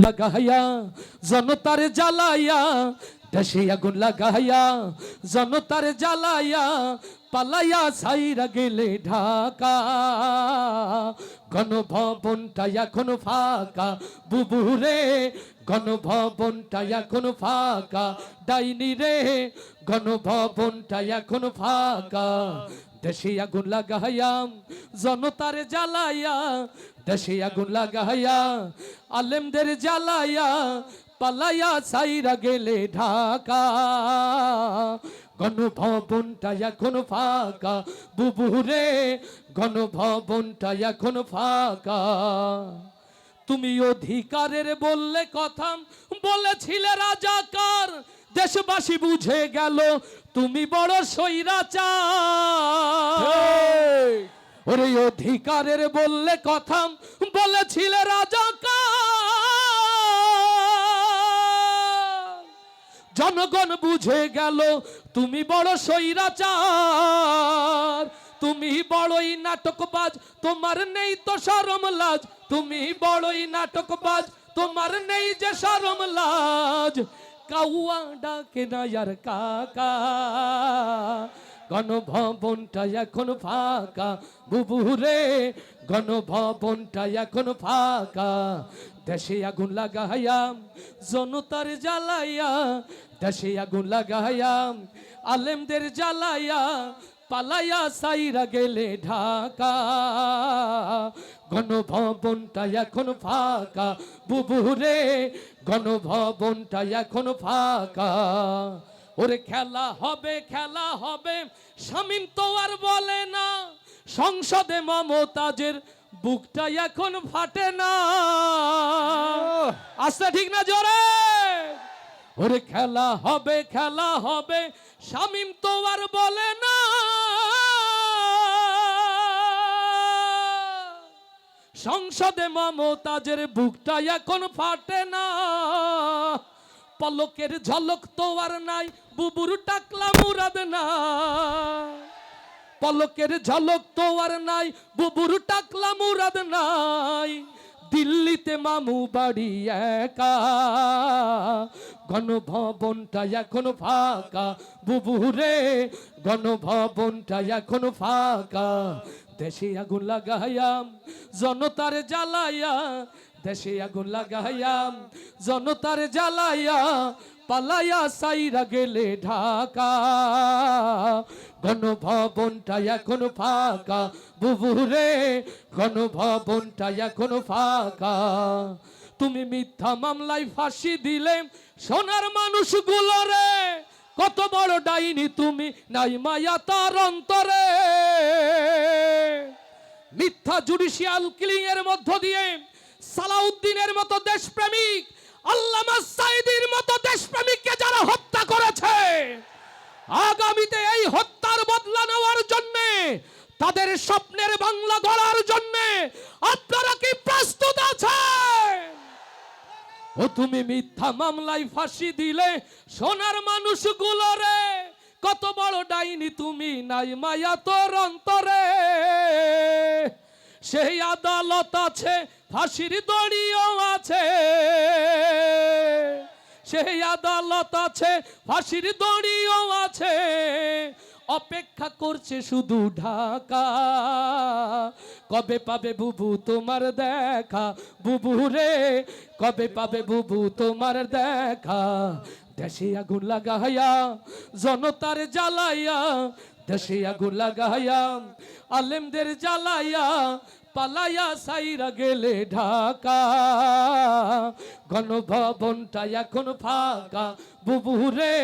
লাগাইয়া জনতার জ্বালাইয়া, দেশে আগুন লাগাইয়া জনতার জ্বালাইয়া, পালাইয়া সাইরা গেলে ঢাকা। গণভবনটা এখন ফাঁকা বুবুরে, গণভবনটা এখন ফাঁকা ডাইনি রে, গণভবনটা এখন ফাঁকা। দেশে আগুন লাগাইয়া জনতার জ্বালাইয়া, দেশে আগুন লাগাইয়া আলেমদের জ্বালাইয়া, পালাইয়া সাইরা গেলে ঢাকা। গণভবনটা এখন ফাঁকা বুবুরে, গণভবনটা এখন ফাঁকা। তুমি অধিকারের বললে কথা, বলেছিলে রাজাকার, দেশবাসী বুঝে গেল তুমি বড় স্বৈরাচার। ওরে অধিকারের বললে কথা, বলেছিলে রাজাকার, জনগণ বুঝে গেল তুমি বড় স্বৈরাচার। তুমি বড়ই নাটকবাজ, তোমার নেই তো শরম লাজ, তুমি বড়ই নাটকবাজ, তোমার নেই যে শরম লাজ। কাউয়া ডাকে না আর কাকা, গণভবনটা এখন ফাঁকা বুবুরে, গণভবনটা এখন ফাঁকা। দেশে আগুন লাগাইয়া জনতার জ্বালাইয়া, দেশে আগুন লাগাইয়া আলেমদের জ্বালাইয়া, পালাইয়া সাইরা গেলে ঢাকা। গণভবনটা এখন ফাঁকা বুবুরে, গণভবনটা এখন ফাঁকা। ওরে খেলা হবে, খেলা হবে, শামীম তো আর বলে না, সংসদে মমতাজের বুকটা এখন ফাটে না। আচ্ছা ঠিক না জোরে? ওরে খেলা হবে, খেলা হবে, শামীম তো আর বলে না, সংসদে মমতাজের বুকটা এখন ফাটে না। পলকের ঝলক তো আর নাই, বুবুর টাকলা মুরাদ না, পলকের ঝলক তো আর নাই, বুবুর টাকলা মুরাদ নাই। দিল্লিতে মামু বাড়ি একা, গণভবনটা এখন ফাঁকা বুবুরে, গণভবনটা এখন ফাঁকা। দেশে আগুন লাগাইয়া জনতার জ্বালাইয়া, দেশে আগুন লাগাইয়া জনতার জ্বালাইয়া, পালাইয়া সাইরা গেলে ঢাকা। গণভবনটা এখন ফাঁকা বুবুরে, গণভবনটা এখন ফাঁকা। তুমি মিথ্যা মামলায় ফাঁসি দিলে সোনার মানুষগুলো রে, কত বড় ডাইনি তুমি, নাই মায়া তার অন্তরে। মিথ্যা জুডিশিয়াল কিলিং এর মধ্য দিয়ে সালাউদ্দিনের মতো দেশপ্রেমিক, আল্লামা সাঈদীর মতো দেশপ্রেমিককে যারা হত্যা করেছে, আগামীতে এই হত্যার বদলা নেওয়ার জন্য, তাদের স্বপ্নের বাংলা গড়ার জন্য আপনারা কি প্রস্তুত আছেন? ও তুমি মিথ্যা মামলায় ফাঁসি দিলে সোনার মানুষগুলো রে, কত বড় ডাইনি তুমি, নাই মায়া তোর অন্তরে। সেই আদালত আছে, ফাঁসির দড়িও আছে, সেই আদালত আছে, ফাঁসির দড়িও আছে, অপেক্ষা করছে শুধু ঢাকা। কবে পাবে বুবু তোমার দেখা বুবুরে, কবে পাবে বুবু তোমার দেখা। দেশে আগুন লাগাইয়া জনতার জ্বালাইয়া, দেশে আগুন লাগাইয়া আলেমদের জ্বালাইয়া, পালাইয়া সাইরা গেলে ঢাকা। গণভবনটা এখন ফাঁকা বুবুরে,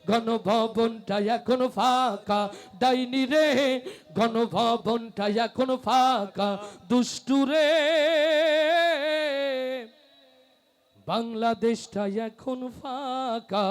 গণভবনটা এখন ফাঁকা ডাইনি রে, গণভবনটা এখন ফাঁকা দুষ্টুরে। বাংলাদেশটা এখন ফাঁকা।